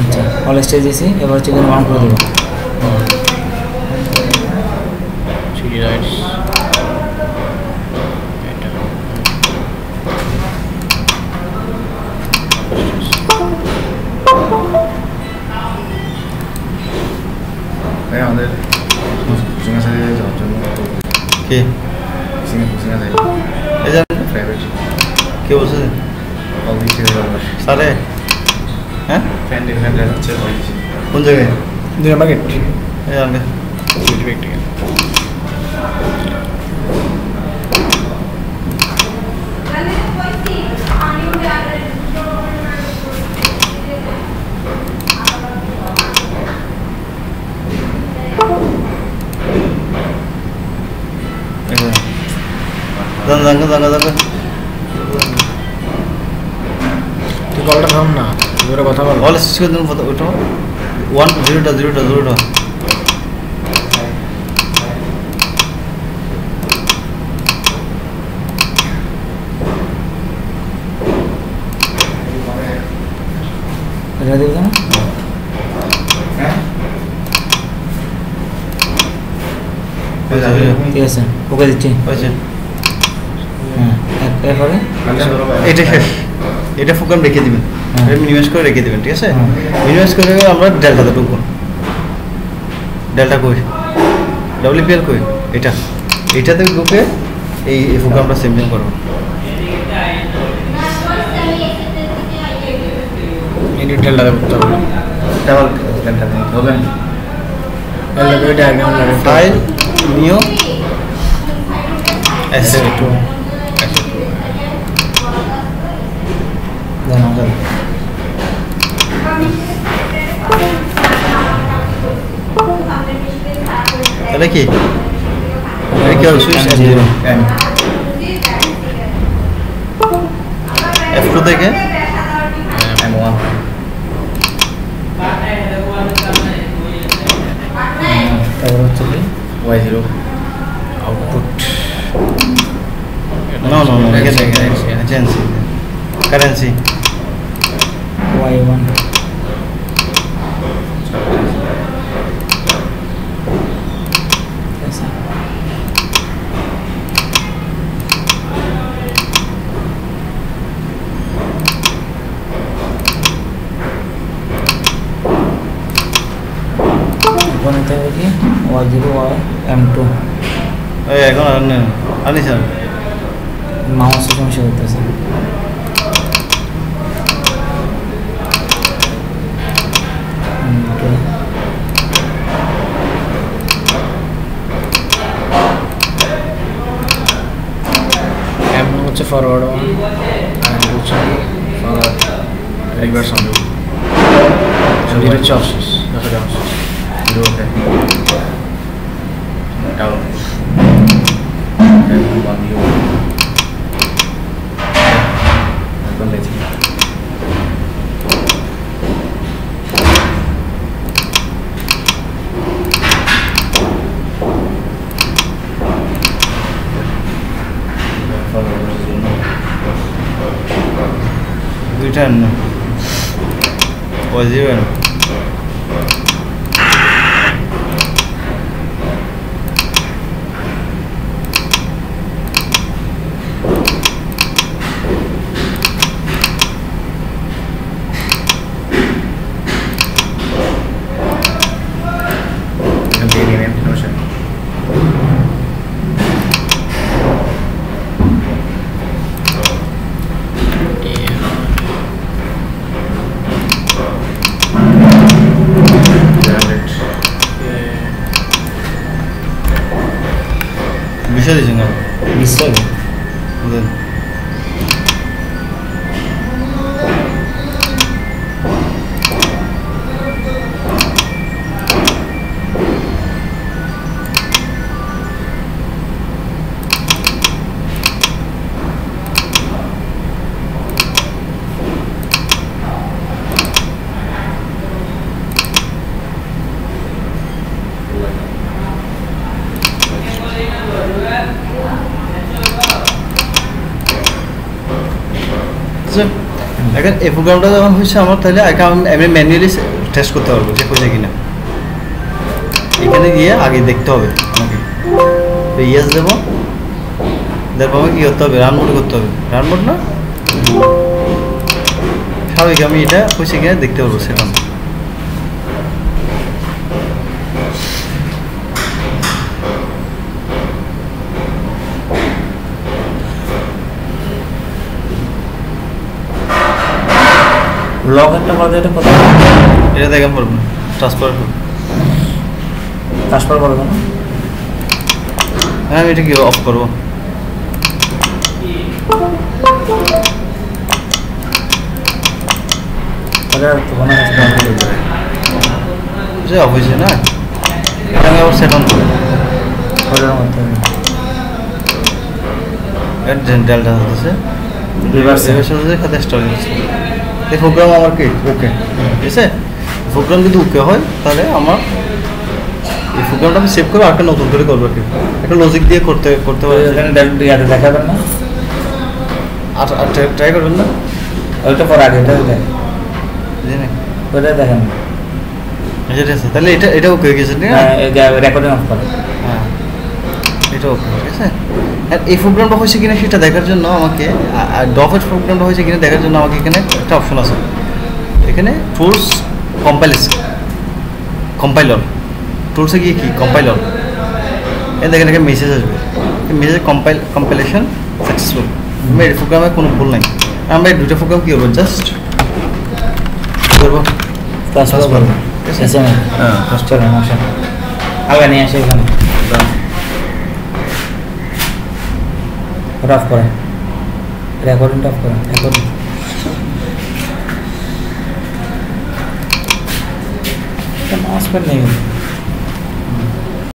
আচ্ছা all stage দিয়েছি এবার হচ্ছে এখানে অন করে দেবো থ্রি রাইটস আমাদের কুচিঙা সাইডে যাওয়ার জন্য কে কুচিঙা সাইড এই যে প্রাইভেট কে বলছে স্যারে হ্যাঁ ফ্যান্ডে হচ্ছে কোন জায়গায় দুই নম্বর গেট এই আগে তুই কলটা থাম না এবারে কথা বল বল শেষ করে দিন ওটা 1 0 এটা দেব না হ্যাঁ ঠিক আছে ওকে দিচ্ছি হ্যাঁ এরপরে এটা শেষ এটা প্রোগ্রাম রেখে দিবেন মিনিমাইজ করে রেখে দিবেন ঠিক আছে মিনিমাইজ করে আমরা ডেল্টাতে ঢুকবো ডেল্টা কই ডব্লিউপিএল কই এটাতে ঢুকে এই প্রোগ্রামটা সেভ করবো ইউনিট ডেল্টাতে করতে হবে ডেল্টাতে হবে ডেল্টা ডায়াগ্রাম লাগে ফাইল নিউ এস2 তাহলে কি সুইচ F2 থেকে M1 তারপর হচ্ছে কি Y0 output No, agency. Currency. Y1. Yes. Y0 M2. এখন আনি স্যার মাউসের সমস্যা করতেছে M হচ্ছে ফরওয়ার্ড ওয়ান আর হচ্ছে forward reverse on zero charges zero okay down M1 U এখন দেখি return or 0 bisa di sini bisa ya betul এখন এই প্রোগ্রামটা যখন হচ্ছে আমার, তাহলে আমি ম্যানুয়ালি টেস্ট করতে পারবো যে হয়েছে কিনা। এখানে গিয়ে আগে দেখতে হবে আমাকে, ইয়েস দেবো, তারপর আমাকে কী করতে হবে, রান মোড করতে হবে। রান মোড না স্বাভাবিক, আমি এটা হয়েছে কিনা দেখতে পারবো সেখানে। লগ একটা করে এটা কত, এটা দেখা পড়বে না, ট্রান্সফার করবে না। হ্যাঁ আমি এটা কি অফ করবো, অফ হয়েছে না, এটা আমি আবার সেট অন করবো। ডেল্টা হচ্ছে সাথে স্টার্ট হচ্ছে। এই প্রোগ্রাম আমার কি ওকে, ঠিক আছে। প্রোগ্রাম যদি ওকে হয় তাহলে আমার এই প্রোগ্রামটা আমি সেভ করে আরেকটা নতুন করে করবো, কি একটা লজিক দিয়ে করতে পারি। দেখাবেন না আর ট্রাই করবেন না, ওইটা পর আগে এটা দেখেন, ওইটা দেখেন। ঠিক আছে, তাহলে এটা ওকে হয়ে গেছে, ঠিক আছে। রেকর্ডিং অফ করে, হ্যাঁ এটা ওকে, ঠিক আছে। আর এই প্রোগ্রামটা হয়েছে কিনা সেটা দেখার জন্য আমাকে, ডফের প্রোগ্রামটা হয়েছে কিনা দেখার জন্য আমাকে এখানে একটা অপশন আছে, এখানে টুলস কম্পাইলর, টুলসে গিয়ে কি কম্পাইলর, দেখেন একটা মেসেজ আসবে, মেসেজ কম্পাইলেশন সাকসেসফুল। এই প্রোগ্রামে কোনো ভুল নাই। আমরা এই দুটো প্রোগ্রাম কী করবো, জাস্ট করবো আগে নিয়ে আসে এখানে অফ করে, রেকর্ডিংটা অফ করে, রেকর্ডিং মাস पर नहीं